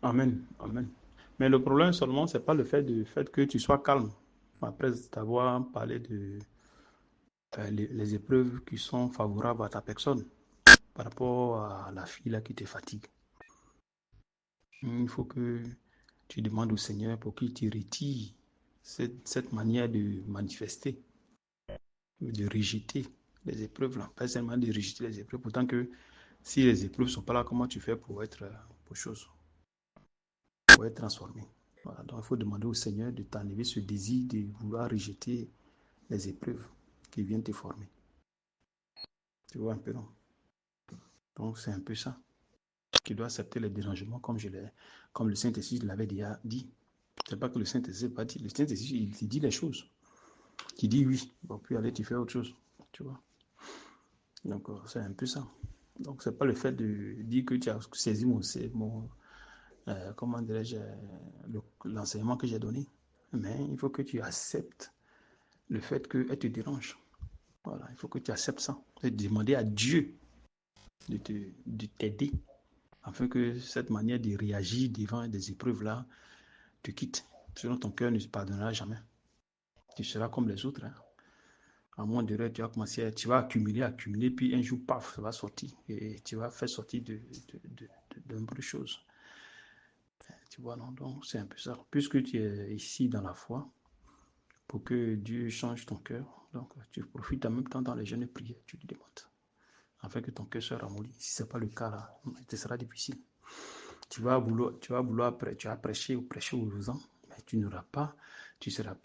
Amen. Amen. Mais le problème seulement, c'est pas le fait que tu sois calme après t'avoir parlé de les épreuves qui sont favorables à ta personne par rapport à la fille là qui te fatigue. Il faut que tu demandes au Seigneur pour qu'il te retire cette manière de manifester, de rejeter les épreuves là. Pas seulement de rejeter les épreuves, pourtant que si les épreuves ne sont pas là, comment tu fais pour être transformé? Voilà, donc il faut demander au Seigneur de t'enlever ce désir de vouloir rejeter les épreuves qui viennent te former. Tu vois un peu, non? Donc c'est un peu ça. Tu dois accepter les dérangements comme le Saint-Esprit l'avait déjà dit. C'est pas que le Saint-Esprit n'a pas dit. Le Saint-Esprit, il te dit les choses. Tu dis oui. Bon, puis aller, tu fais autre chose. Tu vois? Donc c'est un peu ça. Donc c'est pas le fait de dire que tu as saisi comment dirais-je, l'enseignement que j'ai donné. Mais il faut que tu acceptes le fait qu'elle te dérange. Voilà, il faut que tu acceptes ça. Et demander à Dieu de t'aider afin que cette manière de réagir devant des épreuves-là te quitte. Sinon, ton cœur ne se pardonnera jamais. Tu seras comme les autres. Hein. À un moment donné, tu vas commencer, tu vas accumuler, puis un jour, paf, ça va sortir. Et tu vas faire sortir de nombreuses choses. Tu vois, non? Donc, c'est un peu ça. Puisque tu es ici dans la foi, pour que Dieu change ton cœur, donc tu profites en même temps dans les jeûnes et prières, tu lui demandes, afin que ton cœur soit ramolli. Si ce n'est pas le cas, là, ce sera difficile. Tu vas prêcher ou prêcher aux gens, mais tu ne seras pas, tu seras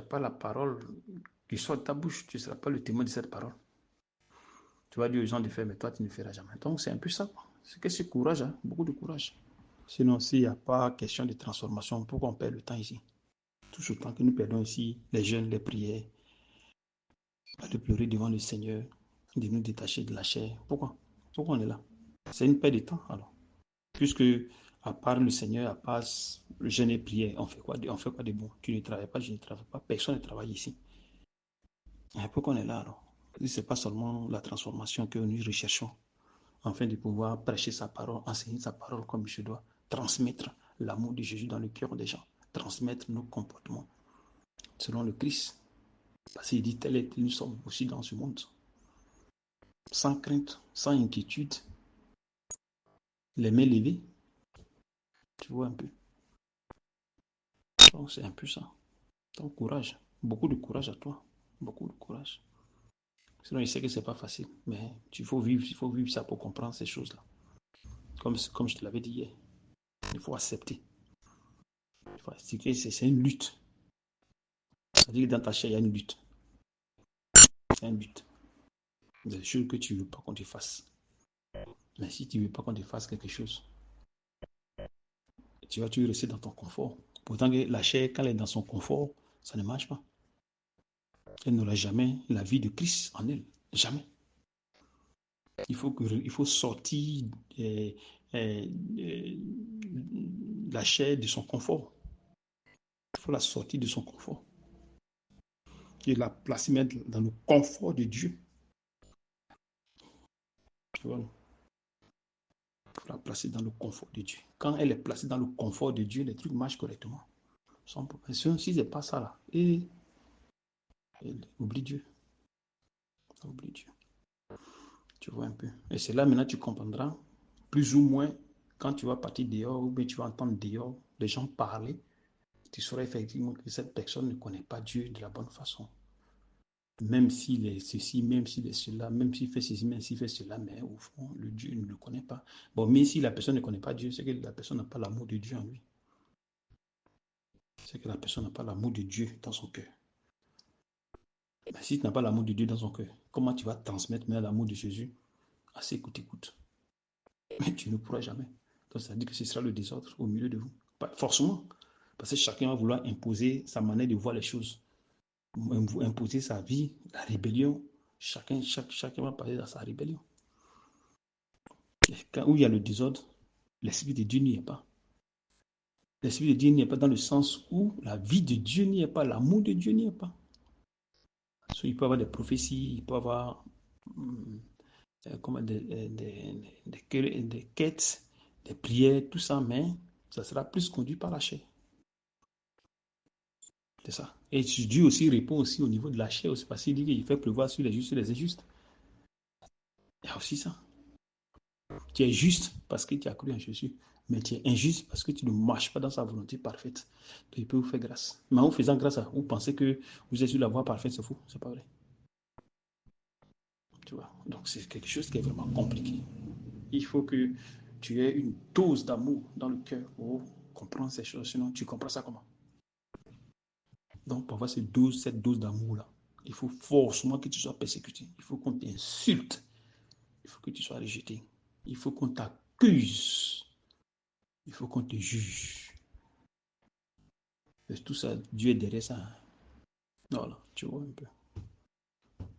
pas la parole qui sort de ta bouche, tu ne seras pas le témoin de cette parole. Tu vas dire aux gens de faire, mais toi, tu ne feras jamais. Donc, c'est un peu ça. C'est que c'est courage, hein? Beaucoup de courage. Sinon, s'il n'y a pas question de transformation, pourquoi on perd le temps ici? Tout ce temps que nous perdons ici, les jeûnes, les prières, de pleurer devant le Seigneur, de nous détacher de la chair. Pourquoi? Pourquoi on est là? C'est une perte de temps, alors. Puisque, à part le Seigneur, à part le jeûne et prière, on fait quoi de bon? Tu ne travailles pas, je ne travaille pas, personne ne travaille ici. Et pourquoi on est là, alors? Ce n'est pas seulement la transformation que nous recherchons, afin de pouvoir prêcher sa parole, enseigner sa parole comme je dois, transmettre l'amour de Jésus dans le cœur des gens, transmettre nos comportements selon le Christ. Parce qu'il dit, tel est que nous sommes aussi dans ce monde. Sans crainte, sans inquiétude, les mains levées, tu vois un peu. Donc c'est un peu ça. Donc courage, beaucoup de courage à toi, beaucoup de courage. Sinon je sais que c'est pas facile, mais il faut vivre ça pour comprendre ces choses-là. Comme je te l'avais dit hier, il faut accepter. Il faut accepter que c'est une lutte. C'est-à-dire que dans ta chair, il y a une lutte. C'est un but. Des choses que tu ne veux pas qu'on te fasse. Mais si tu ne veux pas qu'on te fasse quelque chose, tu vas toujours rester dans ton confort. Pourtant que la chair, quand elle est dans son confort, ça ne marche pas. Elle n'aura jamais la vie de Christ en elle. Jamais. Il faut sortir euh, euh, euh, la chair de son confort. Il faut la sortir de son confort. Et la placer mettre dans le confort de Dieu. Tu vois, il faut la placer dans le confort de Dieu. Quand elle est placée dans le confort de Dieu, les trucs marchent correctement. Sans profession, si ce n'est pas ça là, et oublie Dieu. Oublie Dieu. Tu vois un peu. Et c'est là maintenant tu comprendras plus ou moins quand tu vas partir dehors ou bien tu vas entendre dehors les gens parler, tu sauras effectivement que cette personne ne connaît pas Dieu de la bonne façon. Même s'il est ceci, même s'il est cela, même s'il fait ceci, même s'il fait cela, mais au fond, le Dieu ne le connaît pas. Bon, mais si la personne ne connaît pas Dieu, c'est que la personne n'a pas l'amour de Dieu en lui. C'est que la personne n'a pas l'amour de Dieu dans son cœur. Mais si tu n'as pas l'amour de Dieu dans son cœur, comment tu vas transmettre l'amour de Jésus à ceux qui t'écoutent? Mais tu ne pourras jamais. Donc ça veut dire que ce sera le désordre au milieu de vous. Pas forcément. Parce que chacun va vouloir imposer sa manière de voir les choses. Imposer sa vie, la rébellion. Chacun va parler dans sa rébellion. Et quand, où il y a le désordre, l'Esprit de Dieu n'y est pas. L'Esprit de Dieu n'y est pas dans le sens où la vie de Dieu n'y est pas, l'amour de Dieu n'y est pas. So, il peut y avoir des prophéties, il peut y avoir des quêtes, des prières, tout ça, mais ça sera plus conduit par la chair. C'est ça. Et Dieu aussi répond aussi au niveau de la chair, aussi, parce qu'il dit qu'il fait pleuvoir sur les justes et les injustes. Il y a aussi ça. Tu es juste parce que tu as cru en Jésus, mais tu es injuste parce que tu ne marches pas dans sa volonté parfaite. Donc il peut vous faire grâce. Mais en faisant grâce à vous, pensez que vous êtes sur la voie parfaite, c'est faux, c'est pas vrai. Tu vois. Donc c'est quelque chose qui est vraiment compliqué. Il faut que tu aies une dose d'amour dans le cœur pour comprendre ces choses. Sinon, tu comprends ça comment? Donc, pour avoir cette dose d'amour-là, il faut forcément que tu sois persécuté. Il faut qu'on t'insulte. Il faut que tu sois rejeté. Il faut qu'on t'accuse. Il faut qu'on te juge. Et tout ça, Dieu est derrière ça. Voilà, tu vois un peu.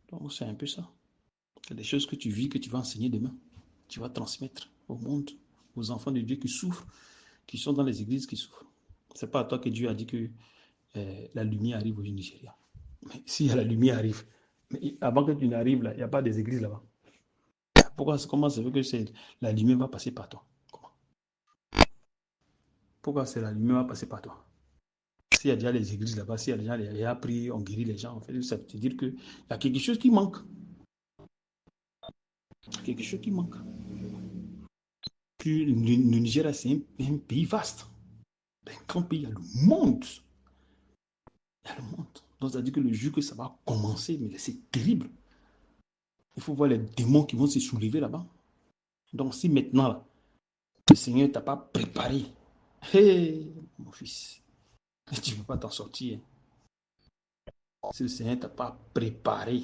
Donc, c'est un peu ça. C'est des choses que tu vis, que tu vas enseigner demain. Tu vas transmettre au monde, aux enfants de Dieu qui souffrent, qui sont dans les églises qui souffrent. C'est pas à toi que Dieu a dit que la lumière arrive au Nigeria. Mais si la lumière arrive, mais avant que tu n'arrives là, il n'y a pas des églises là-bas. Pourquoi, comment ça veut que la lumière va passer par toi? Comment? Pourquoi la lumière va passer par toi? S'il y a déjà les églises là-bas, s'il y a déjà les appris, on guérit les gens, en fait, ça veut dire qu'il y a quelque chose qui manque. Quelque chose qui manque. Puis, le Nigeria, c'est un pays vaste. Un grand pays, il y a le monde. Il y a le monde. Donc, ça veut dire que le jour que ça va commencer, mais c'est terrible. Il faut voir les démons qui vont se soulever là-bas. Donc, si maintenant, là, le Seigneur ne t'a pas préparé, hey, mon fils, tu ne peux pas t'en sortir. Si le Seigneur ne t'a pas préparé,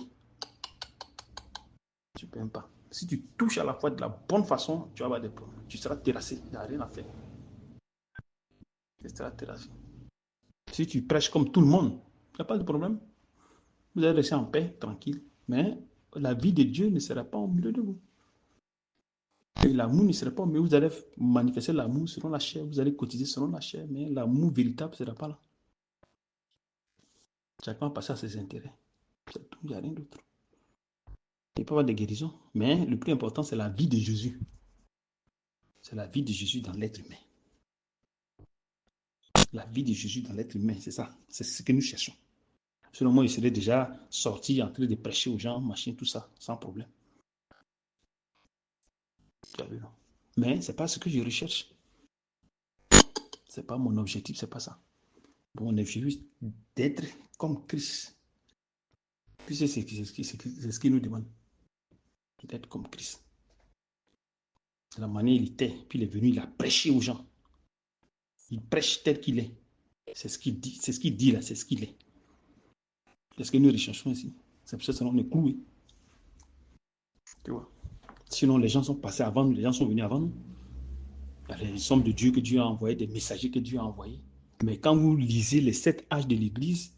tu ne peux même pas. Si tu touches à la foi de la bonne façon, tu vas avoir des problèmes. Tu seras terrassé. Il n'y a rien à faire. Tu seras terrassé. Si tu prêches comme tout le monde, il n'y a pas de problème. Vous allez rester en paix, tranquille. Mais la vie de Dieu ne sera pas au milieu de vous. Et l'amour ne sera pas au milieu. Vous allez manifester l'amour selon la chair. Vous allez cotiser selon la chair. Mais l'amour véritable ne sera pas là. Chacun va passer à ses intérêts. C'est tout. Il n'y a rien d'autre. Il peut y avoir des guérisons. Mais le plus important, c'est la vie de Jésus. C'est la vie de Jésus dans l'être humain. La vie de Jésus dans l'être humain, c'est ça. C'est ce que nous cherchons. Selon moi, il serait déjà sorti en train de prêcher aux gens, machin, tout ça, sans problème. Mais ce n'est pas ce que je recherche. Ce n'est pas mon objectif, c'est pas ça. Mon objectif, d'être comme Christ. Puis c'est ce qu'il nous demande. D'être comme Christ. De la manière il était, puis il est venu, il a prêché aux gens. Il prêche tel qu'il est. C'est ce qu'il dit, c'est ce qu'il dit là, c'est ce qu'il est. C'est ce que nous recherchons ici. C'est pour ça que nous est cloué. Tu vois. Sinon, les gens sont passés avant nous, les gens sont venus avant nous. Il y a les hommes de Dieu que Dieu a envoyés, des messagers que Dieu a envoyés. Mais quand vous lisez les 7 âges de l'Église,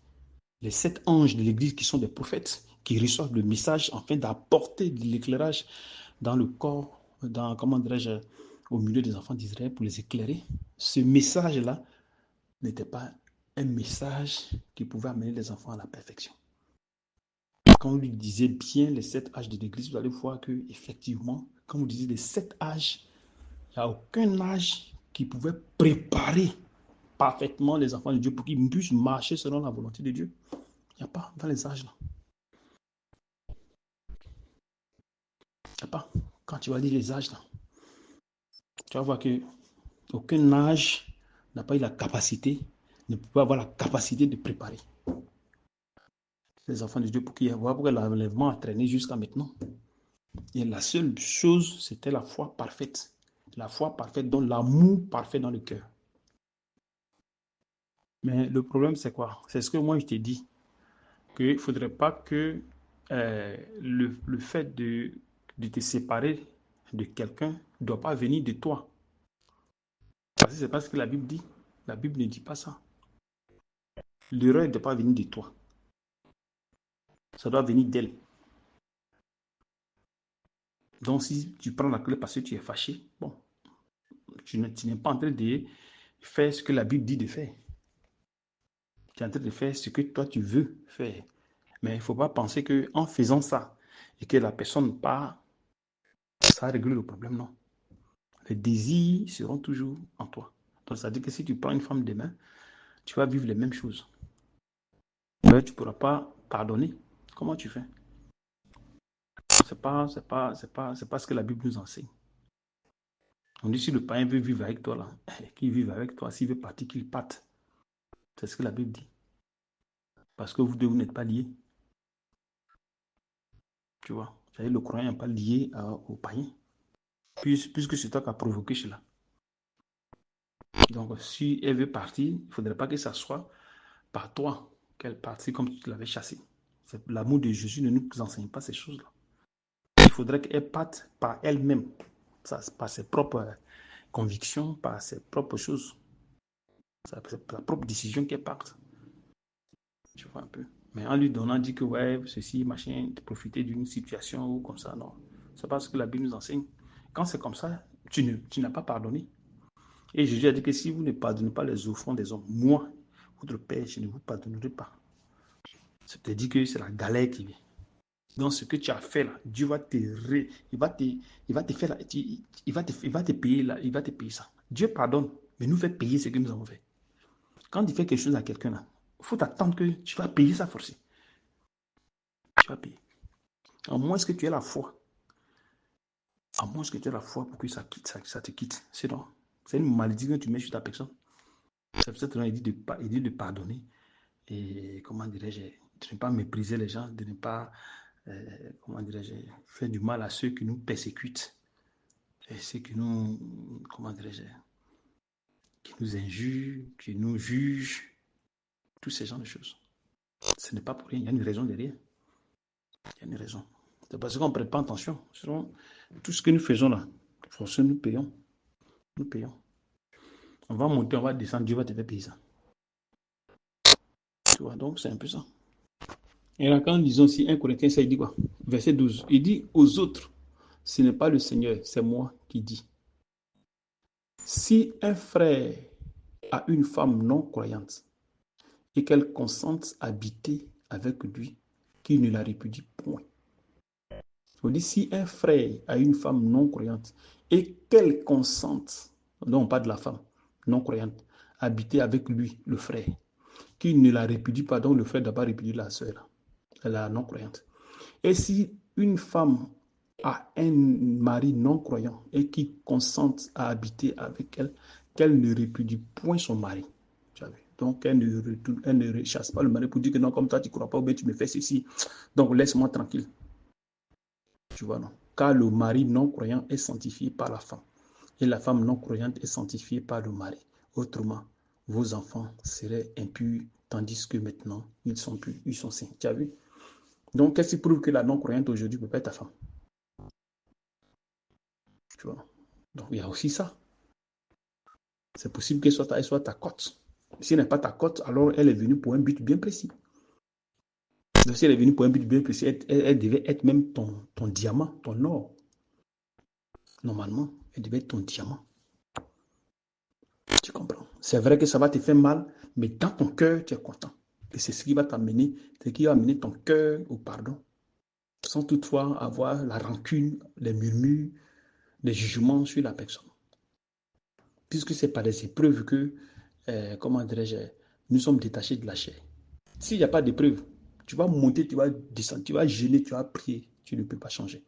les 7 anges de l'Église qui sont des prophètes, qui reçoivent le message afin d'apporter de l'éclairage dans le corps, dans, comment dirais-je, au milieu des enfants d'Israël pour les éclairer, ce message-là n'était pas un message qui pouvait amener les enfants à la perfection. Quand vous lisez bien les 7 âges de l'Église, vous allez voir que effectivement, quand vous lisez les 7 âges, il n'y a aucun âge qui pouvait préparer parfaitement les enfants de Dieu pour qu'ils puissent marcher selon la volonté de Dieu. Il n'y a pas dans les âges là. Il n'y a pas. Quand tu vas lire les âges là, tu vas voir que aucun âge n'a pas eu la capacité, ne peut pas avoir la capacité de préparer les enfants de Dieu pour qu'ils voient pourquoi l'enlèvement a traîné jusqu'à maintenant. Et la seule chose, c'était la foi parfaite. La foi parfaite, donc l'amour parfait dans le cœur. Mais le problème, c'est quoi? C'est ce que moi, je t'ai dit. Qu'il ne faudrait pas que le fait de te séparer de quelqu'un ne doit pas venir de toi. Parce que c'est pas ce que la Bible dit. La Bible ne dit pas ça. L'erreur ne doit pas venir de toi. Ça doit venir d'elle. Donc si tu prends la clé parce que tu es fâché, bon, tu n'es pas en train de faire ce que la Bible dit de faire. Tu es en train de faire ce que toi tu veux faire. Mais il ne faut pas penser qu'en faisant ça, et que la personne part ça règle le problème, non. Les désirs seront toujours en toi. Donc, ça veut dire que si tu prends une femme demain, tu vas vivre les mêmes choses. Mais tu ne pourras pas pardonner. Comment tu fais? C'est pas ce que la Bible nous enseigne. On dit si le païen veut vivre avec toi, là, qu'il vive avec toi. S'il veut partir, qu'il parte. C'est ce que la Bible dit. Parce que vous deux, vous n'êtes pas liés. Tu vois. Le croyant n'est pas lié au païen. Puisque c'est toi qui as provoqué cela. Donc, si elle veut partir, il ne faudrait pas que ça soit par toi qu'elle parte comme tu l'avais chassée. L'amour de Jésus ne nous enseigne pas ces choses-là. Il faudrait qu'elle parte par elle-même, par ses propres convictions, par ses propres choses, sa propre décision qu'elle parte. Tu vois un peu. Mais en lui donnant, dit que ouais, ceci, machin, de profiter d'une situation ou comme ça, non. C'est pas ce que la Bible nous enseigne. Quand c'est comme ça, tu n'as pas pardonné. Et Jésus a dit que si vous ne pardonnez pas les offrandes des hommes, moi, votre Père, je ne vous pardonnerai pas. C'est-à-dire que c'est la galère qui vient. Donc, ce que tu as fait là, Dieu va te il va te faire, il va te payer là, il va te payer ça. Dieu pardonne, mais nous fait payer ce que nous avons fait. Quand tu fais quelque chose à quelqu'un là, il faut t'attendre que tu vas payer ça forcément. Tu vas payer. À moins que tu aies la foi. À moins que tu aies la foi pour que ça te quitte. Sinon, c'est une malédiction que tu mets sur ta personne. C'est pour ça qu'il dit de pardonner. Et comment dirais-je, de ne pas mépriser les gens, de ne pas, comment dirais-je, faire du mal à ceux qui nous persécutent. Et ceux qui nous, comment dirais-je, qui nous injurent, qui nous jugent. Tous ces genres de choses. Ce n'est pas pour rien, il y a une raison derrière. Il y a une raison. C'est parce qu'on ne prête pas attention. Sinon, tout ce que nous faisons là, forcément, nous payons. Nous payons. On va monter, on va descendre, Dieu va te faire payer ça. Tu vois, donc c'est un peu ça. Et là, quand nous disons si 1 Corinthiens, ça il dit quoi? Verset 12. Il dit aux autres, ce n'est pas le Seigneur, c'est moi qui dis. Si un frère a une femme non croyante et qu'elle consente à habiter avec lui, qu'il ne la répudie point. On dit si un frère a une femme non croyante et qu'elle consente, non pas de la femme non croyante, habiter avec lui, le frère, qu'il ne la répudie pas, donc le frère doit pas répudier la sœur, la non croyante. Et si une femme a un mari non croyant et qui consente à habiter avec elle, qu'elle ne répudie point son mari. Donc, elle ne rechasse pas le mari pour dire que non, comme toi, tu ne crois pas, ou bien tu me fais ceci. Donc, laisse-moi tranquille. Tu vois, non? Car le mari non croyant est sanctifié par la femme. Et la femme non croyante est sanctifiée par le mari. Autrement, vos enfants seraient impurs, tandis que maintenant, ils sont purs, ils sont saints. Tu as vu? Donc, qu'est-ce qui prouve que la non-croyante aujourd'hui ne peut pas être ta femme? Tu vois? Donc, il y a aussi ça. C'est possible qu'elle soit ta cote. Si elle n'est pas ta cote, alors elle est venue pour un but bien précis. Donc, si elle est venue pour un but bien précis, elle devait être même ton diamant, ton or. Normalement, elle devait être ton diamant. Tu comprends? C'est vrai que ça va te faire mal, mais dans ton cœur, tu es content. Et c'est ce qui va t'amener, c'est ce qui va amener ton cœur au pardon, sans toutefois avoir la rancune, les murmures, les jugements sur la personne. Puisque c'est par des épreuves que, comment dirais-je, nous sommes détachés de la chair. S'il n'y a pas d'épreuve, tu vas monter, tu vas descendre, tu vas jeûner, tu vas prier, tu ne peux pas changer.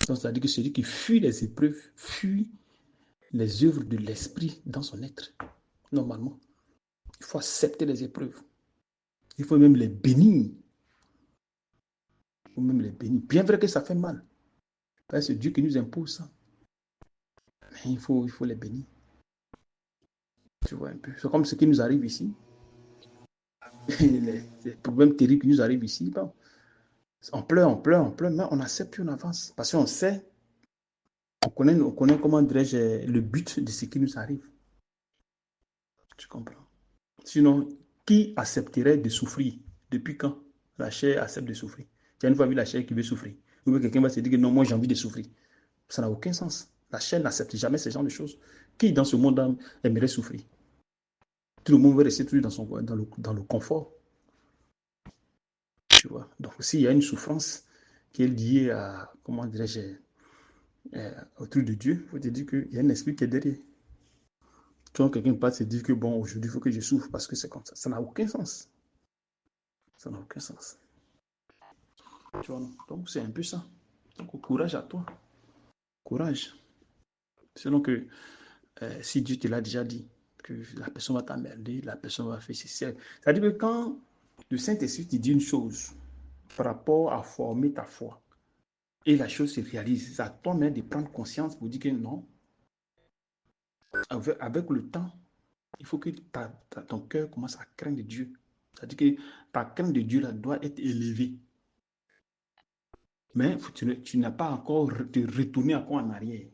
Donc, c'est-à-dire que celui qui fuit les épreuves, fuit les œuvres de l'esprit dans son être, normalement. Il faut accepter les épreuves. Il faut même les bénir. Il faut même les bénir. Bien vrai que ça fait mal. C'est Dieu qui nous impose ça. Mais il faut les bénir. Tu vois un peu. C'est comme ce qui nous arrive ici. Les problèmes terribles qui nous arrivent ici. Bon, on pleure, mais on accepte puis on avance. Parce qu'on sait, on connaît comment dirais-je, le but de ce qui nous arrive. Tu comprends? Sinon, qui accepterait de souffrir? Depuis quand la chair accepte de souffrir? Tu as une fois vu la chair qui veut souffrir? Ou bien quelqu'un va se dire que non, moi j'ai envie de souffrir. Ça n'a aucun sens. La chair n'accepte jamais ce genre de choses. Qui dans ce monde aimerait souffrir? Tout le monde veut rester toujours dans le confort. Tu vois? Donc, s'il y a une souffrance qui est liée à, comment dirais-je, autour de Dieu, il faut te dire qu'il y a un esprit qui est derrière. Quand quelqu'un peut se dire que bon, aujourd'hui, il faut que je souffre parce que c'est comme ça. Ça n'a aucun sens. Ça n'a aucun sens. Tu vois, non? Donc, c'est un peu ça. Donc, courage à toi. Courage. Selon que si Dieu te l'a déjà dit, que la personne va t'emmerder, la personne va faire ceci. C'est-à-dire que quand le Saint-Esprit te dit une chose par rapport à former ta foi, et la chose se réalise, c'est à toi même de prendre conscience pour dire que non, avec le temps, il faut que ton cœur commence à craindre Dieu. C'est-à-dire que ta crainte de Dieu là, doit être élevée. Mais tu n'as pas encore de retourner encore en arrière.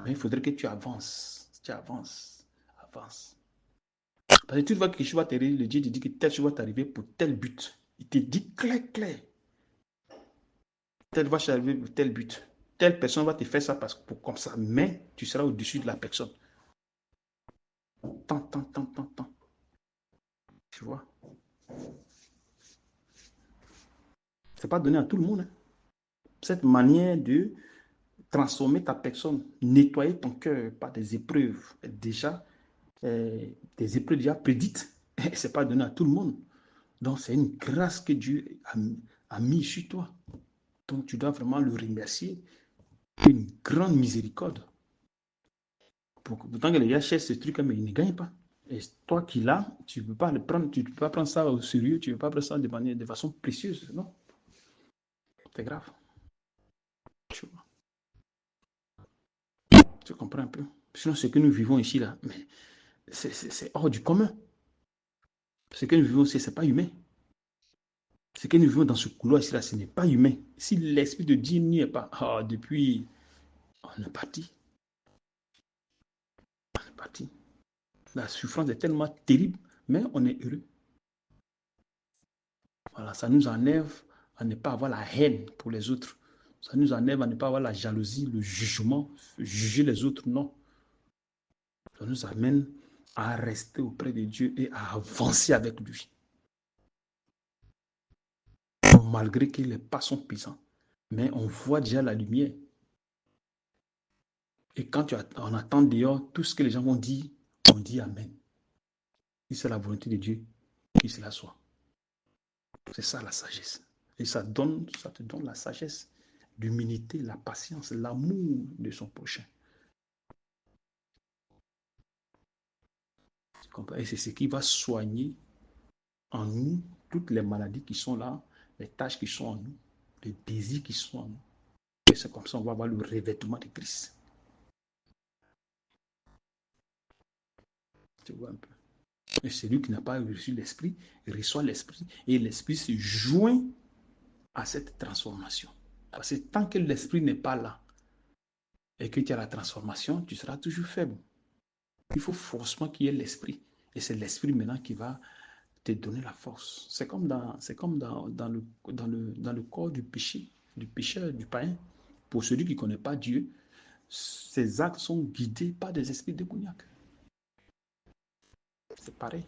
Mais il faudrait que tu avances. Tu avances. Avance. Parce que tu vois que quelque chose va t'arriver, le Dieu te dit que tel chose va t'arriver pour tel but. Il te dit clair, clair. Tel va t'arriver pour tel but. Telle personne va te faire ça parce que pour comme ça. Mais tu seras au-dessus de la personne. Tant, tant, tant, tant, tant. Tu vois. C'est pas donné à tout le monde. Hein. Cette manière de transformer ta personne, nettoyer ton cœur par des épreuves déjà, des épreuves déjà prédites, c'est pas donné à tout le monde. Donc c'est une grâce que Dieu a mis sur toi. Donc tu dois vraiment le remercier. Une grande miséricorde. Pourtant que les gars cherchent ce truc, mais ils ne gagnent pas. Et toi qui l'as, tu ne peux pas le prendre, tu peux pas prendre ça au sérieux, tu ne peux pas prendre ça de façon précieuse. Non, c'est grave. Tu vois. Tu comprends un peu. Sinon, ce que nous vivons ici, là, mais c'est hors du commun. Ce que nous vivons ici, ce n'est pas humain. Ce que nous vivons dans ce couloir ici, là, ce n'est pas humain. Si l'Esprit de Dieu n'y est pas, depuis, on est parti. On est parti. La souffrance est tellement terrible, mais on est heureux. Voilà, ça nous enlève à ne pas avoir la haine pour les autres. Ça nous enlève à ne pas avoir la jalousie, le jugement, juger les autres, non. Ça nous amène à rester auprès de Dieu et à avancer avec lui. Malgré que les pas sont pesants, mais on voit déjà la lumière. Et quand on attend dehors, tout ce que les gens vont dire, on dit Amen. Si c'est la volonté de Dieu, qu'il cela soit. C'est ça la sagesse. Et ça te donne la sagesse, l'humilité, la patience, l'amour de son prochain. Et c'est ce qui va soigner en nous toutes les maladies qui sont là, les tâches qui sont en nous, les désirs qui sont en nous. Et c'est comme ça qu'on va avoir le revêtement de Christ. Tu vois un peu. Et celui qui n'a pas reçu l'Esprit, il reçoit l'Esprit et l'Esprit se joint à cette transformation. Parce que tant que l'Esprit n'est pas là et que tu as la transformation, tu seras toujours faible. Il faut forcément qu'il y ait l'Esprit. Et c'est l'Esprit maintenant qui va te donner la force. C'est comme dans le corps du péché, du pécheur, du païen. Pour celui qui ne connaît pas Dieu, ses actes sont guidés par des esprits démoniaques. C'est pareil.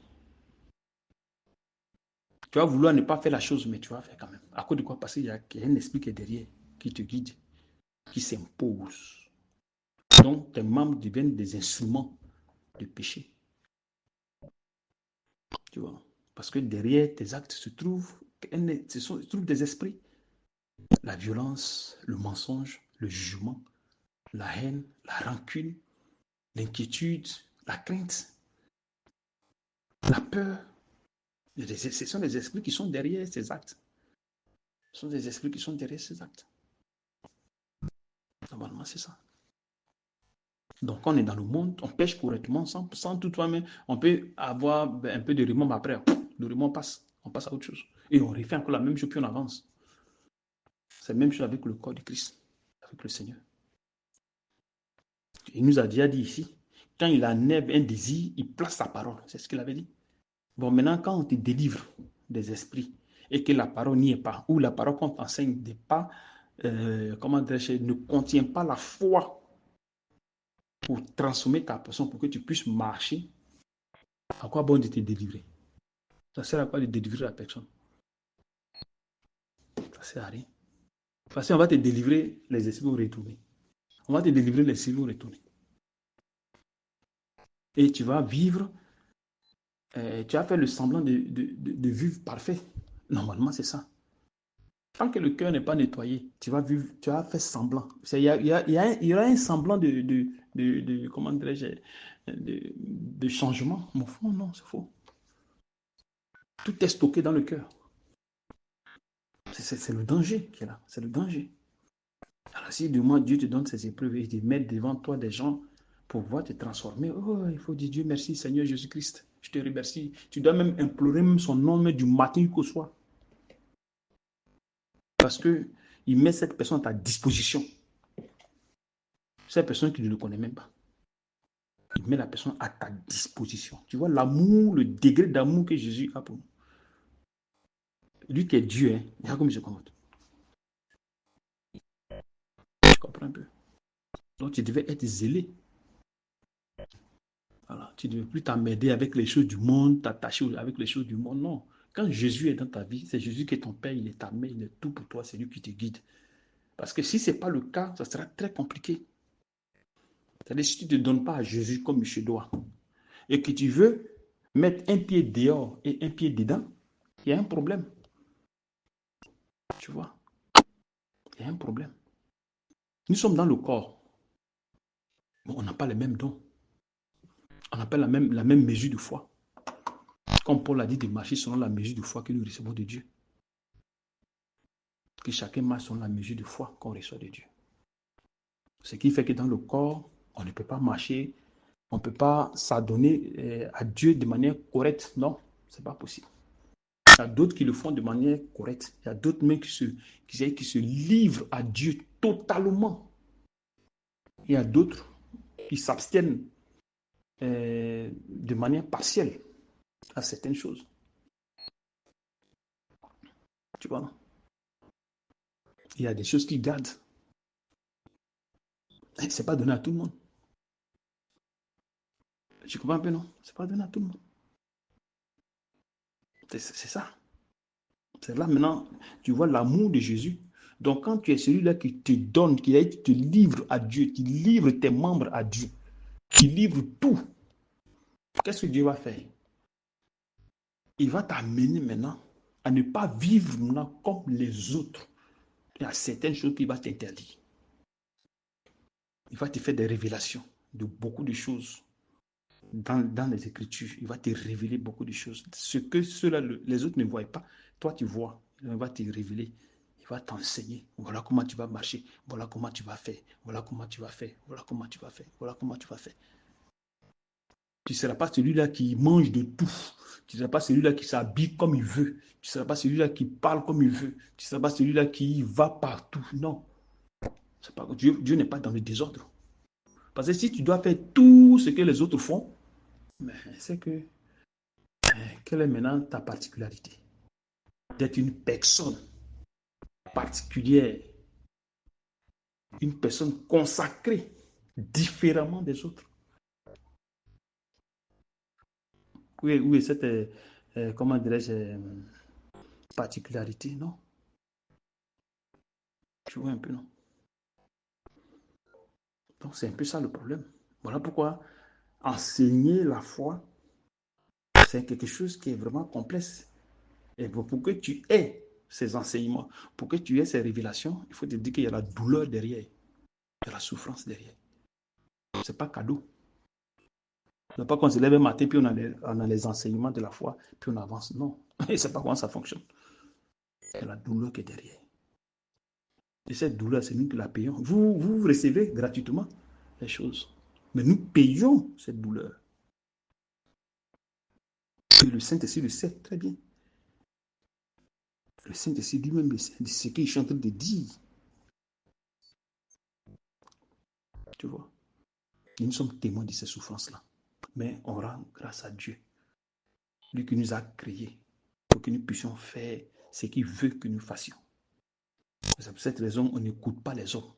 Tu vas vouloir ne pas faire la chose, mais tu vas faire quand même. À cause de quoi? Parce qu'il y a un esprit qui est derrière, qui te guide, qui s'impose. Donc, tes membres deviennent des instruments de péché. Tu vois? Parce que derrière tes actes se trouvent des esprits. La violence, le mensonge, le jugement, la haine, la rancune, l'inquiétude, la crainte, la peur. Ce sont des esprits qui sont derrière ces actes. Ce sont des esprits qui sont derrière ces actes. Normalement, c'est ça. Donc, on est dans le monde, on pêche correctement, sans toutefois, mais on peut avoir un peu de remords, mais après, le remords passe. On passe à autre chose. Et on refait encore la même chose, puis on avance. C'est la même chose avec le corps de Christ, avec le Seigneur. Il nous a déjà dit ici, quand il enlève un désir, il place sa parole. C'est ce qu'il avait dit. Bon, maintenant, quand on te délivre des esprits et que la parole n'y est pas, ou la parole qu'on t'enseigne n'est pas, ne contient pas la foi pour transformer ta personne, pour que tu puisses marcher, à quoi bon de te délivrer? Ça sert à quoi de délivrer la personne? Ça sert à rien. Parce qu'on va te délivrer, les esprits vont retourner. On va te délivrer les cellules retournées. Et tu vas vivre, tu as fait le semblant de vivre parfait. Normalement, c'est ça. Tant que le cœur n'est pas nettoyé, tu vas vivre, tu as fait semblant. Il y aura un semblant comment dirais-je, de changement. Mais au fond, non, c'est faux. Tout est stocké dans le cœur. C'est le danger qui est là. C'est le danger. Alors, si demain Dieu te donne ces épreuves et te met devant toi des gens pour pouvoir te transformer, oh, il faut dire Dieu merci, Seigneur Jésus-Christ. Je te remercie. Tu dois même implorer même son nom mais du matin jusqu'au soir. Parce qu'il met cette personne à ta disposition. Cette personne qui ne le connaît même pas. Il met la personne à ta disposition. Tu vois l'amour, le degré d'amour que Jésus a pour nous. Lui qui est Dieu, hein, il a comme il se comporte. Tu comprends un peu? Donc tu devais être zélé. Voilà. Tu ne devais plus t'emmerder avec les choses du monde, t'attacher avec les choses du monde. Non. Quand Jésus est dans ta vie, c'est Jésus qui est ton Père, il est ta mère, il est tout pour toi, c'est lui qui te guide. Parce que si ce n'est pas le cas, ça sera très compliqué. C'est-à-dire, si tu ne te donnes pas à Jésus comme il se doit, et que tu veux mettre un pied dehors et un pied dedans, il y a un problème. Tu vois, il y a un problème. Nous sommes dans le corps, mais on n'a pas les mêmes dons. On n'a pas la même mesure de foi. Comme Paul a dit de marcher selon la mesure de foi que nous recevons de Dieu. Que chacun marche selon la mesure de foi qu'on reçoit de Dieu. Ce qui fait que dans le corps, on ne peut pas marcher, on ne peut pas s'adonner à Dieu de manière correcte. Non, ce n'est pas possible. Il y a d'autres qui le font de manière correcte. Il y a d'autres même qui se livrent à Dieu totalement. Il y a d'autres qui s'abstiennent de manière partielle à certaines choses. Tu vois, il y a des choses qui gardent. Ce n'est pas donné à tout le monde. Tu comprends un peu, non? Ce n'est pas donné à tout le monde. C'est ça. C'est là maintenant, tu vois l'amour de Jésus. Donc quand tu es celui-là qui te donne, qui te livre à Dieu, qui livre tes membres à Dieu, qui livre tout, qu'est-ce que Dieu va faire? Il va t'amener maintenant à ne pas vivre maintenant comme les autres. Il y a certaines choses qu'il va t'interdire. Il va te faire des révélations de beaucoup de choses dans les Écritures. Il va te révéler beaucoup de choses. Ce que ceux-là, les autres ne voient pas, toi tu vois. Il va te révéler. Il va t'enseigner. Voilà comment tu vas marcher. Voilà comment tu vas faire. Voilà comment tu vas faire. Voilà comment tu vas faire. Voilà comment tu vas faire. Tu ne seras pas celui-là qui mange de tout. Tu ne seras pas celui-là qui s'habille comme il veut. Tu ne seras pas celui-là qui parle comme il veut. Tu ne seras pas celui-là qui va partout. Non. Pas, Dieu n'est pas dans le désordre. Parce que si tu dois faire tout ce que les autres font, c'est que quelle est maintenant ta particularité? D'être une personne particulière, une personne consacrée différemment des autres. Oui, oui, cette, comment dirais-je, particularité, non? Tu vois un peu, non? Donc, c'est un peu ça le problème. Voilà pourquoi enseigner la foi, c'est quelque chose qui est vraiment complexe. Et pour que tu aies ces enseignements, pour que tu aies ces révélations, il faut te dire qu'il y a la douleur derrière, il y a la souffrance derrière. Ce n'est pas cadeau. Ce n'est pas qu'on se lève un matin, puis on a les enseignements de la foi, puis on avance. Non. Et ce n'est pas comment ça fonctionne. C'est la douleur qui est derrière. Et cette douleur, c'est nous qui la payons. Vous recevez gratuitement les choses. Mais nous payons cette douleur. Et le Saint-Esprit le sait très bien. Le Saint-Esprit lui-même le sait de ce qu'il est en train de dire. Tu vois. Et nous sommes témoins de ces souffrances-là. Mais on rend grâce à Dieu. Lui qui nous a créés pour que nous puissions faire ce qu'il veut que nous fassions. C'est pour cette raison qu'on n'écoute pas les hommes.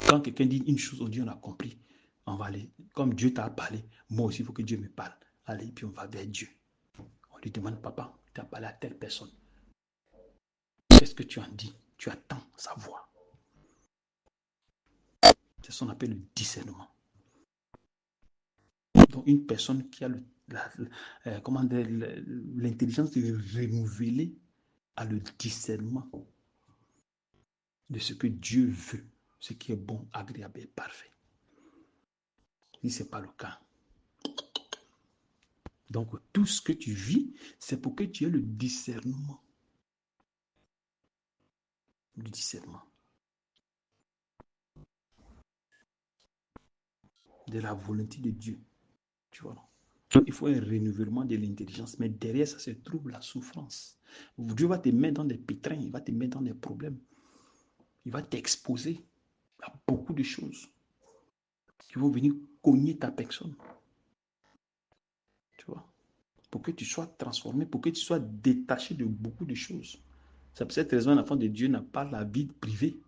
Quand quelqu'un dit une chose, on dit on a compris. On va aller. Comme Dieu t'a parlé, moi aussi, il faut que Dieu me parle. Allez, puis on va vers Dieu. On lui demande, papa, tu as parlé à telle personne. Qu'est-ce que tu en dis? Tu attends sa voix. C'est ce qu'on appelle le discernement. Donc, une personne qui a l'intelligence de renouveler a le discernement de ce que Dieu veut, ce qui est bon, agréable et parfait. Si ce n'est pas le cas. Donc, tout ce que tu vis, c'est pour que tu aies le discernement. Le discernement. De la volonté de Dieu. Tu vois. Donc, il faut un renouvellement de l'intelligence. Mais derrière ça se trouve la souffrance. Dieu va te mettre dans des pétrins, il va te mettre dans des problèmes. Il va t'exposer à beaucoup de choses qui vont venir cogner ta personne. Tu vois. Pour que tu sois transformé, pour que tu sois détaché de beaucoup de choses. C'est pour cette raison l'enfant de Dieu n'a pas la vie privée.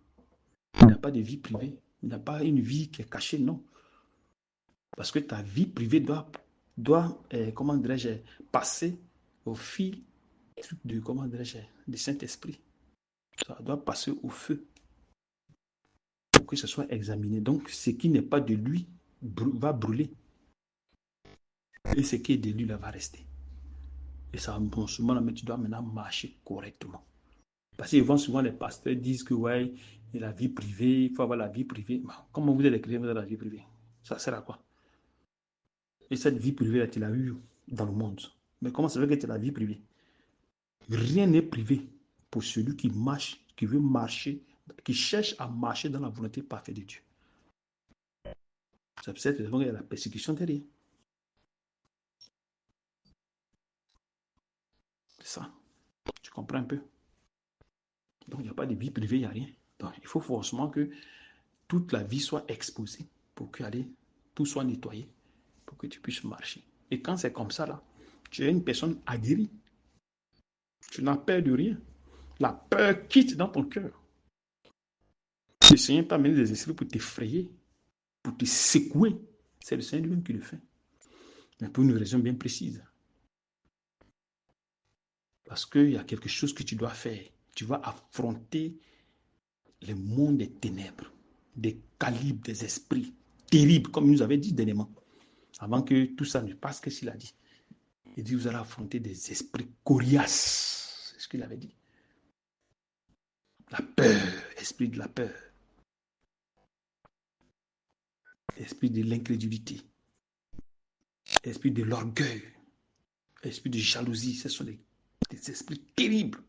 Il n'a pas de vie privée. Il n'a pas une vie qui est cachée, non. Parce que ta vie privée doit comment dirais-je, passer au fil de, comment dirais-je, du Saint-Esprit. Ça doit passer au feu pour que ce soit examiné. Donc, ce qui n'est pas de lui va brûler. Et ce qui est de lui là va rester. Et ça, bon, souvent, mais tu dois maintenant marcher correctement. Parce que souvent, les pasteurs disent que, ouais, il y a la vie privée, il faut avoir la vie privée. Comment vous êtes chrétien, vous avez la vie privée? Ça sert à quoi? Et cette vie privée-là, tu l'as eue dans le monde. Mais comment ça veut que tu as la vie privée? Rien n'est privé pour celui qui marche, qui veut marcher, qui cherche à marcher dans la volonté parfaite de Dieu. C'est pour cette raison qu'il y a la persécution derrière. C'est ça. Tu comprends un peu? Donc, il n'y a pas de vie privée, il n'y a rien. Donc, il faut forcément que toute la vie soit exposée pour que tout soit nettoyé, pour que tu puisses marcher. Et quand c'est comme ça, là, tu es une personne aguerrie. Tu n'as peur de rien. La peur quitte dans ton cœur. Le Seigneur t'a amené des esprits pour t'effrayer, pour te secouer. C'est le Seigneur lui-même qui le fait. Mais pour une raison bien précise. Parce qu'il y a quelque chose que tu dois faire. Tu vas affronter le monde des ténèbres, des calibres, des esprits terribles, comme il nous avait dit dernièrement. Avant que tout ça ne passe, qu'est-ce qu'il a dit? Il dit, vous allez affronter des esprits coriaces. C'est ce qu'il avait dit. La peur, esprit de la peur. Esprit de l'incrédulité. Esprit de l'orgueil. Esprit de jalousie. Ce sont des esprits terribles.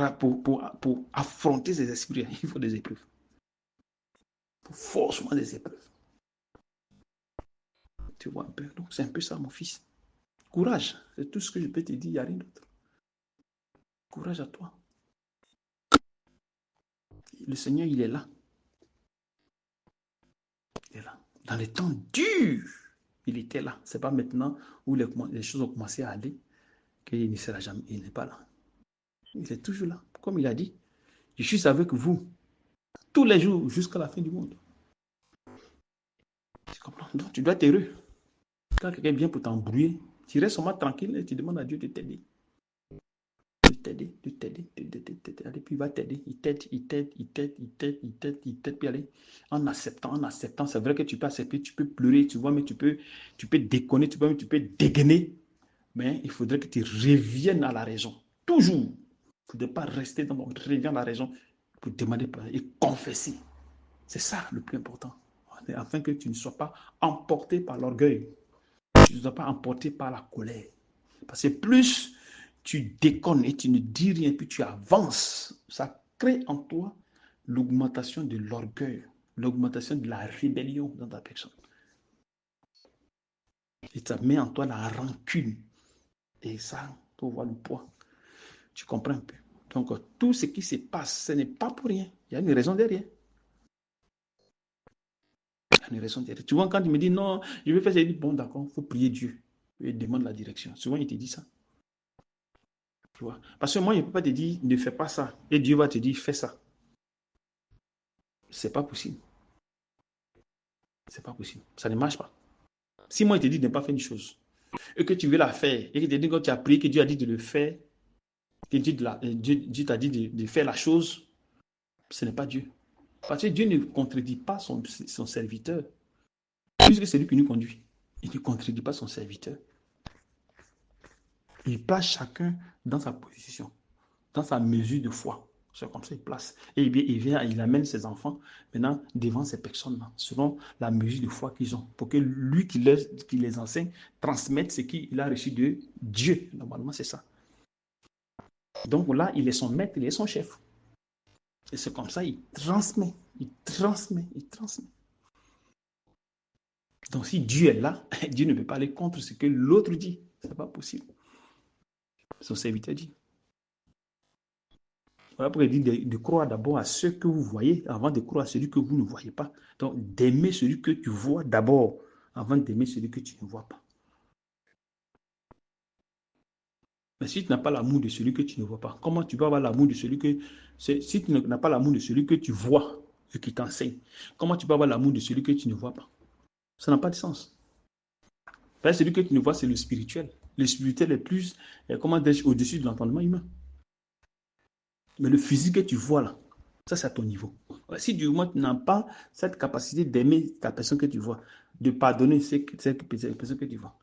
Pour affronter ces esprits, il faut des épreuves. Pour forcément des épreuves. Tu vois un peu. Donc c'est un peu ça, mon fils. Courage. C'est tout ce que je peux te dire. Il n'y a rien d'autre. Courage à toi. Le Seigneur, il est là. Il est là. Dans les temps durs, il était là. Ce n'est pas maintenant où les choses ont commencé à aller qu'il ne sera jamais. Il n'est pas là. Il est toujours là. Comme il a dit, je suis avec vous tous les jours jusqu'à la fin du monde. Tu comprends? Donc tu dois être heureux. Quand quelqu'un vient pour t'embrouiller, tu restes seulement tranquille et tu demandes à Dieu de t'aider. De t'aider. Allez, puis il va t'aider. Il t'aide, puis allez. En acceptant. C'est vrai que tu peux accepter, tu peux pleurer, tu vois, mais tu peux déconner, tu peux dégainer. Mais il faudrait que tu reviennes à la raison. Toujours. Il ne faudrait pas rester dans le reviens à la raison pour demander pardon et confesser. C'est ça le plus important. Afin que tu ne sois pas emporté par l'orgueil. Tu ne sois pas emporté par la colère. Parce que plus tu déconnes et tu ne dis rien, puis tu avances, ça crée en toi l'augmentation de l'orgueil, l'augmentation de la rébellion dans ta personne. Et ça met en toi la rancune. Et ça, tu vois le poids. Tu comprends un peu. Donc, tout ce qui se passe, ce n'est pas pour rien. Il y a une raison derrière. Il y a une raison derrière. Tu vois, quand tu me dis non, je vais faire ça, je dis bon, d'accord, il faut prier Dieu. Et demande la direction. Souvent, il te dit ça. Tu vois. Parce que moi, je ne peux pas te dire ne fais pas ça. Et Dieu va te dire fais ça. C'est pas possible. C'est pas possible. Ça ne marche pas. Si moi, il te dit de ne pas faire une chose, et que tu veux la faire, et que te dit quand tu as prié, que Dieu a dit de le faire, que Dieu t'a dit de faire la chose, ce n'est pas Dieu. Parce que Dieu ne contredit pas son serviteur, puisque c'est lui qui nous conduit. Il ne contredit pas son serviteur. Il place chacun dans sa position, dans sa mesure de foi. C'est comme ça qu'il place. Et bien, il amène ses enfants maintenant devant ces personnes-là, selon la mesure de foi qu'ils ont, pour que lui qui les enseigne transmette ce qu'il a reçu de Dieu. Normalement, c'est ça. Donc là, il est son maître, il est son chef. Et c'est comme ça, il transmet, il transmet, il transmet. Donc si Dieu est là, Dieu ne peut pas aller contre ce que l'autre dit. Ce n'est pas possible. Son serviteur dit. Voilà pourquoi il dit de croire d'abord à ce que vous voyez avant de croire à celui que vous ne voyez pas. Donc d'aimer celui que tu vois d'abord avant d'aimer celui que tu ne vois pas. Mais si tu n'as pas l'amour de celui que tu ne vois pas, comment tu peux avoir l'amour de celui que... Si tu n'as pas l'amour de celui que tu vois et qui t'enseigne, comment tu peux avoir l'amour de celui que tu ne vois pas? Ça n'a pas de sens. Parce que celui que tu ne vois, c'est le spirituel. Le spirituel est plus, comment dire, au-dessus de l'entendement humain. Mais le physique que tu vois là, ça c'est à ton niveau. Si du moins tu n'as pas cette capacité d'aimer ta personne que tu vois, de pardonner cette personne que tu vois,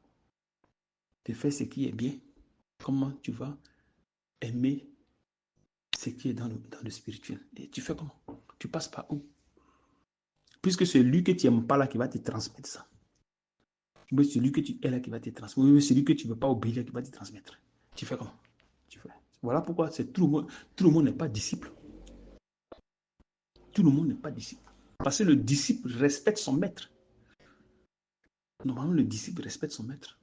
de faire ce qui est bien, comment tu vas aimer ce qui est dans le spirituel? Et tu fais comment? Tu passes par où? Puisque c'est lui que tu n'aimes pas là qui va te transmettre ça. Mais c'est celui que tu es là qui va te transmettre. Mais c'est celui que tu ne veux pas obéir qui va te transmettre. Tu fais comment? Tu fais. Voilà pourquoi tout le monde n'est pas disciple. Tout le monde n'est pas disciple. Parce que le disciple respecte son maître. Normalement, le disciple respecte son maître.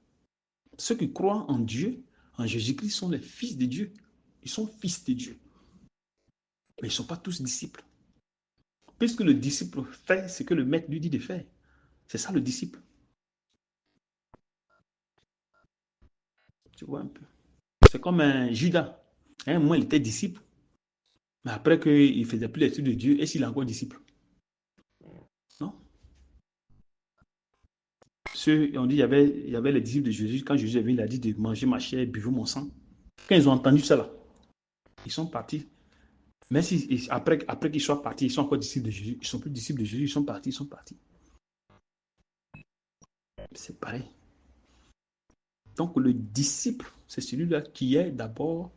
Ceux qui croient en Dieu, en Jésus-Christ, sont les fils de Dieu. Ils sont fils de Dieu. Mais ils ne sont pas tous disciples. Puisque le disciple fait ce que le maître lui dit de faire. C'est ça le disciple. Tu vois un peu. C'est comme un Judas. Un moment, il était disciple. Mais après qu'il ne faisait plus l'étude de Dieu, est-ce qu'il est encore disciple? Non. On dit il y avait les disciples de Jésus. Quand Jésus est venu, il a dit de manger ma chair, buvez mon sang. Quand ils ont entendu ça, là, ils sont partis. Mais après qu'ils soient partis, ils sont encore disciples de Jésus. Ils ne sont plus disciples de Jésus, ils sont partis, ils sont partis. C'est pareil. Donc le disciple, c'est celui-là qui est d'abord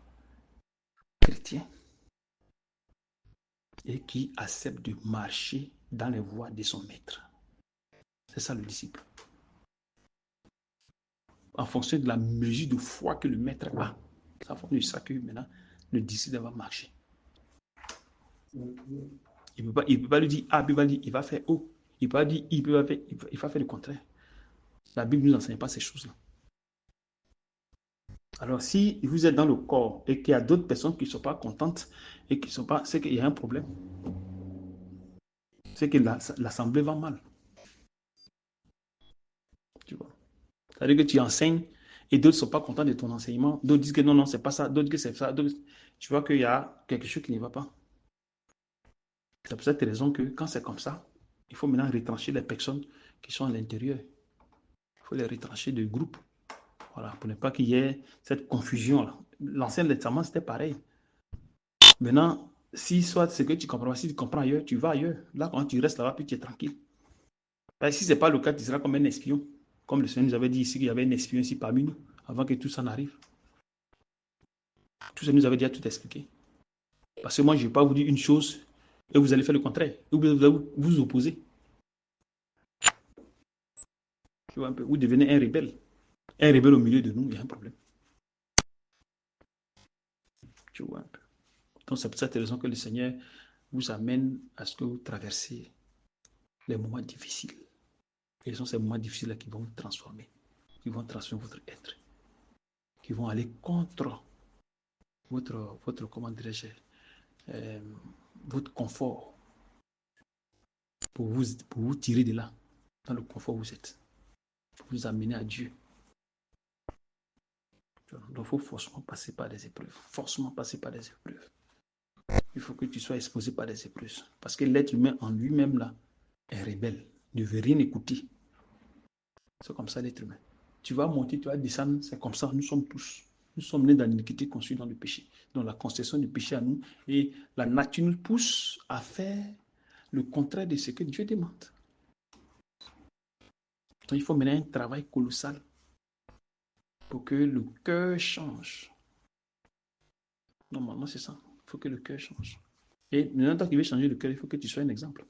chrétien et qui accepte de marcher dans les voies de son maître. C'est ça le disciple. En fonction de la mesure de foi que le maître a. C'est en fonction de ça que maintenant le disciple va marcher. Il ne peut pas lui dire A, puis il va faire O. Il ne peut pas dire I, il va faire le contraire. La Bible ne nous enseigne pas ces choses-là. Alors, si vous êtes dans le corps et qu'il y a d'autres personnes qui ne sont pas contentes et qui ne sont pas, c'est qu'il y a un problème. C'est que l'assemblée va mal. Tu vois. C'est-à-dire que tu enseignes et d'autres ne sont pas contents de ton enseignement. D'autres disent que non, c'est pas ça. D'autres disent que c'est ça. Tu vois qu'il y a quelque chose qui ne va pas. C'est pour cette raison que quand c'est comme ça, il faut maintenant retrancher les personnes qui sont à l'intérieur. Il faut les retrancher du groupe. Voilà, pour ne pas qu'il y ait cette confusion-là. L'ancien testament, c'était pareil. Maintenant, si soit ce que tu comprends, si tu comprends ailleurs, tu vas ailleurs. Là, quand tu restes là-bas, puis tu es tranquille. Parce que si ce n'est pas le cas, tu seras comme un espion. Comme le Seigneur nous avait dit ici qu'il y avait un espion ici parmi nous, avant que tout ça n'arrive. Tout ça nous avait déjà tout expliqué. Parce que moi, je ne vais pas vous dire une chose et vous allez faire le contraire. Ou vous allez vous opposer. Tu vois un peu. Vous devenez un rebelle. Un rebelle au milieu de nous, il y a un problème. Tu vois un peu. Donc, c'est pour cette raison que le Seigneur vous amène à ce que vous traversiez les moments difficiles. Et ce sont ces moments difficiles-là qui vont vous transformer, qui vont transformer votre être, qui vont aller contre comment dirais-je, euh, votre confort, pour vous tirer de là, dans le confort où vous êtes, pour vous amener à Dieu. Donc, il faut forcément passer par des épreuves, forcément passer par des épreuves. Il faut que tu sois exposé par des épreuves. Parce que l'être humain en lui-même, là, est rebelle, ne veut rien écouter. C'est comme ça l'être humain. Tu vas monter, tu vas descendre, c'est comme ça, nous sommes tous. Nous sommes nés dans l'iniquité, conçus dans le péché. Donc la conception du péché à nous. Et la nature nous pousse à faire, le contraire de ce que Dieu demande. Donc, il faut mener un travail colossal pour que le cœur change. Normalement, c'est ça. Il faut que le cœur change. Et maintenant qu'il veut changer le cœur, il faut que tu sois un exemple.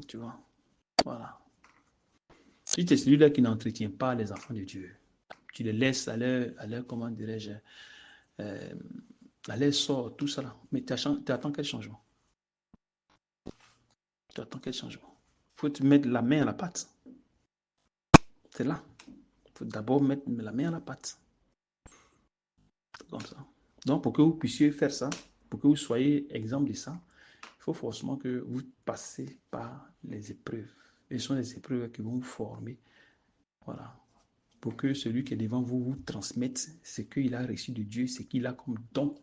Tu vois. Voilà. Si tu es celui-là qui n'entretient pas les enfants de Dieu, tu les laisses à leur comment dirais-je, à leur sort, tout ça là. Mais tu attends quel changement? Tu attends quel changement? Il faut te mettre la main à la pâte. C'est là. Il faut d'abord mettre la main à la pâte. Comme ça. Donc, pour que vous puissiez faire ça, pour que vous soyez exemple de ça, il faut forcément que vous passez par les épreuves. Et ce sont les épreuves qui vont vous former. Voilà. Pour que celui qui est devant vous vous transmette ce qu'il a reçu de Dieu, ce qu'il a comme don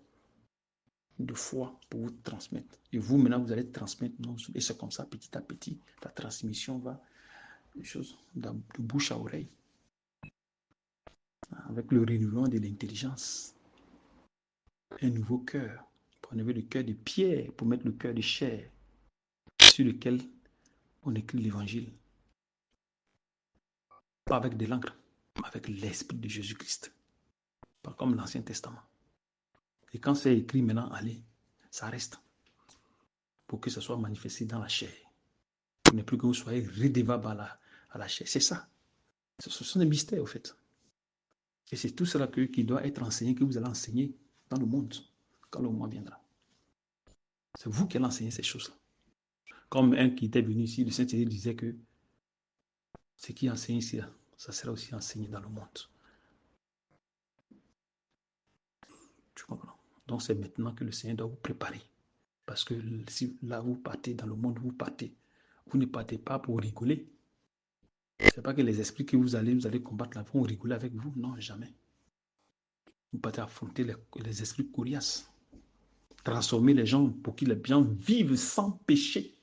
de foi pour vous transmettre. Et vous, maintenant, vous allez transmettre. Et c'est comme ça, petit à petit, la transmission va, les choses, de bouche à oreille. Avec le renouvellement de l'intelligence. Un nouveau cœur. Pour enlever le cœur de pierre, pour mettre le cœur de chair, sur lequel on écrit l'évangile. Pas avec de l'encre, mais avec l'esprit de Jésus-Christ. Pas comme l'Ancien Testament. Et quand c'est écrit maintenant, allez, ça reste. Pour que ça soit manifesté dans la chair. Pour ne plus que vous soyez redevable à la chair. C'est ça. Ce sont des mystères, au fait. Et c'est tout cela qui doit être enseigné, que vous allez enseigner dans le monde, quand le moment viendra. C'est vous qui allez enseigner ces choses-là. Comme un qui était venu ici, le Saint-Esprit disait que ce qui enseigne ici, ça sera aussi enseigné dans le monde. Tu comprends? Donc c'est maintenant que le Seigneur doit vous préparer. Parce que si là vous partez dans le monde, vous ne partez pas pour rigoler. C'est pas que les esprits que vous allez combattre là vont rigoler avec vous. Non, jamais. Vous partez affronter les esprits coriaces. Transformer les gens pour que les gens vivent sans péché.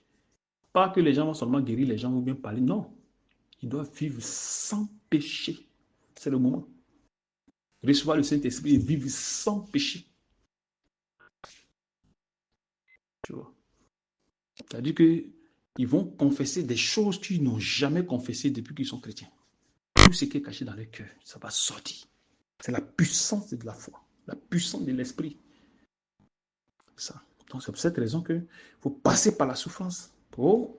Pas que les gens vont seulement guérir les gens ou bien parler. Non. Ils doivent vivre sans péché. C'est le moment. Recevoir le Saint-Esprit et vivre sans péché. Tu vois. C'est-à-dire qu'ils vont confesser des choses qu'ils n'ont jamais confessées depuis qu'ils sont chrétiens. Tout ce qui est caché dans leur cœur, ça va sortir. C'est la puissance de la foi, la puissance de l'esprit. Ça. Donc c'est pour cette raison qu'il faut passer par la souffrance pour,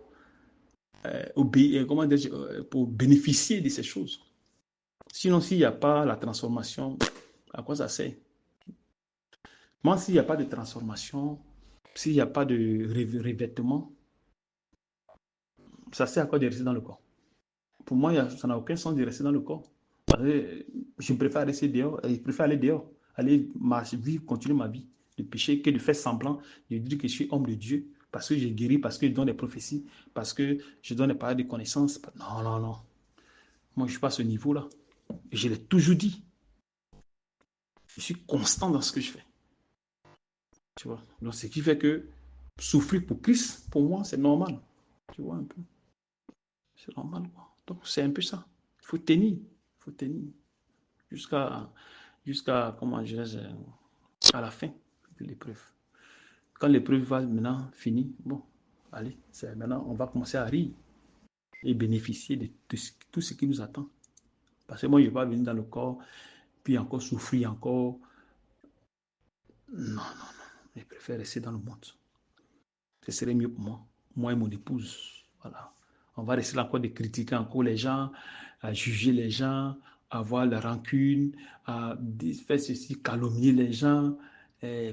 pour bénéficier de ces choses. Sinon, s'il n'y a pas la transformation, à quoi ça sert? Moi, s'il n'y a pas de transformation, s'il n'y a pas de revêtement, ça sert à quoi de rester dans le corps? Pour moi, ça n'a aucun sens de rester dans le corps. Je préfère rester dehors, je préfère aller dehors, aller marcher, vivre, continuer ma vie de péché que de faire semblant de dire que je suis homme de Dieu parce que j'ai guéri, parce que je donne des prophéties, parce que je donne des paroles de connaissances. Non, non, non. Moi, je ne suis pas à ce niveau-là. Je l'ai toujours dit. Je suis constant dans ce que je fais. Tu vois? Donc, ce qui fait que souffrir pour Christ, pour moi, c'est normal. Tu vois un peu? C'est normal, quoi. Donc, c'est un peu ça. Il faut tenir. Il faut tenir. Jusqu'à comment dirais-je, à la fin de l'épreuve. Quand l'épreuve va maintenant finir, bon, allez, maintenant on va commencer à rire et bénéficier de tout ce qui nous attend. Parce que moi, je ne vais pas venir dans le corps, puis encore souffrir encore. Non, non, non. Je préfère rester dans le monde. Ce serait mieux pour moi. Moi et mon épouse. Voilà. On va rester là encore de critiquer encore les gens, à juger les gens, à avoir la rancune, à faire ceci, calomnier les gens,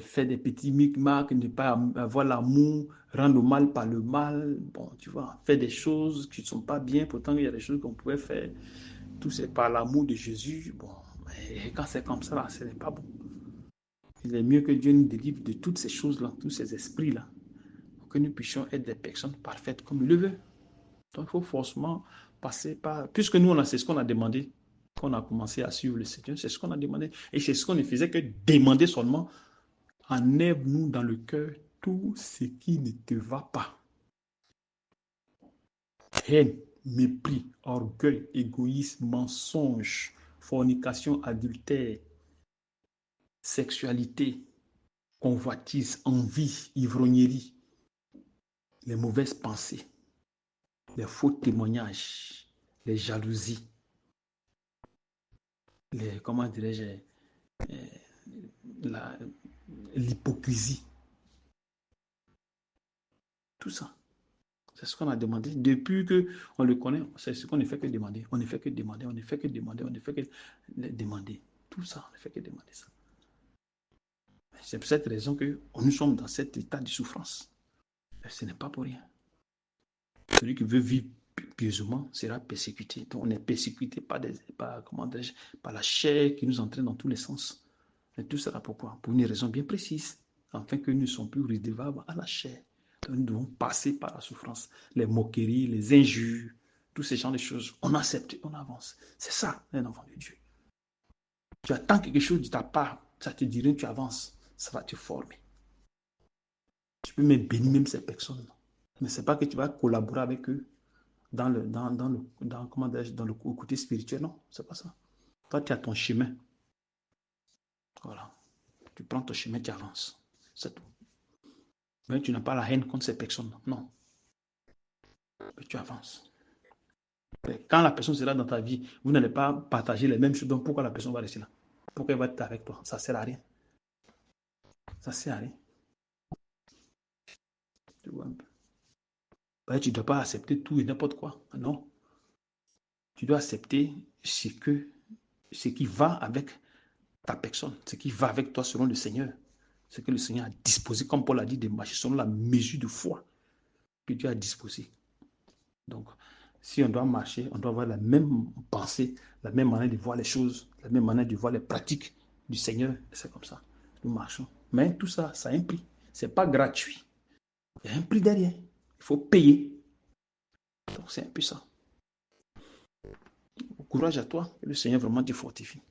faire des petits micmacs, ne pas avoir l'amour, rendre le mal par le mal. Bon, tu vois, faire des choses qui ne sont pas bien. Pourtant, il y a des choses qu'on pouvait faire. Tout c'est par l'amour de Jésus. Bon, et quand c'est comme ça, là, ce n'est pas bon. Il est mieux que Dieu nous délivre de toutes ces choses-là, tous ces esprits-là, pour que nous puissions être des personnes parfaites comme il le veut. Donc, il faut forcément passer par... Puisque nous, c'est ce qu'on a demandé, qu'on a commencé à suivre le Seigneur, c'est ce qu'on a demandé. Et c'est ce qu'on ne faisait que demander seulement. Enlève-nous dans le cœur tout ce qui ne te va pas. Haine, mépris, orgueil, égoïsme, mensonge, fornication, adultère, sexualité, convoitise, envie, ivrognerie, les mauvaises pensées, les faux témoignages, les jalousies, les, comment dirais-je, l'hypocrisie. Tout ça. C'est ce qu'on a demandé. Depuis qu'on le connaît, c'est ce qu'on ne fait que demander. On ne fait que demander, on ne fait que demander, on ne fait que demander. Tout ça, on ne fait que demander ça. C'est pour cette raison que nous sommes dans cet état de souffrance. Et ce n'est pas pour rien. Celui qui veut vivre pieusement sera persécuté. Donc on est persécuté par la chair qui nous entraîne dans tous les sens. Et tout cela pourquoi? Pour une raison bien précise, afin que nous ne soyons plus redevables à la chair. Donc nous devons passer par la souffrance, les moqueries, les injures, tous ces genres de choses. On accepte, on avance. C'est ça, un enfant de Dieu. Tu attends quelque chose de ta part, ça te dirait que tu avances, ça va te former. Tu peux même bénir même ces personnes. Mais ce n'est pas que tu vas collaborer avec eux dans le côté spirituel. Non, c'est pas ça. Toi, tu as ton chemin. Voilà. Tu prends ton chemin, tu avances. C'est tout. Mais tu n'as pas la haine contre ces personnes. Non. Mais tu avances. Et quand la personne sera dans ta vie, vous n'allez pas partager les mêmes choses. Donc pourquoi la personne va rester là? Pourquoi elle va être avec toi? Ça ne sert à rien. Ça ne sert à rien. Tu vois un peu. Tu ne dois pas accepter tout et n'importe quoi. Non. Tu dois accepter ce qui va avec ta personne, ce qui va avec toi selon le Seigneur. Ce que le Seigneur a disposé, comme Paul a dit, de marcher selon la mesure de foi que Dieu a disposé. Donc, si on doit marcher, on doit avoir la même pensée, la même manière de voir les choses, la même manière de voir les pratiques du Seigneur. C'est comme ça. Nous marchons. Mais tout ça, ça a un prix. Ce n'est pas gratuit. Il y a un prix derrière. Il faut payer. Donc, c'est un peu ça. Courage à toi. Que le Seigneur vraiment te fortifie.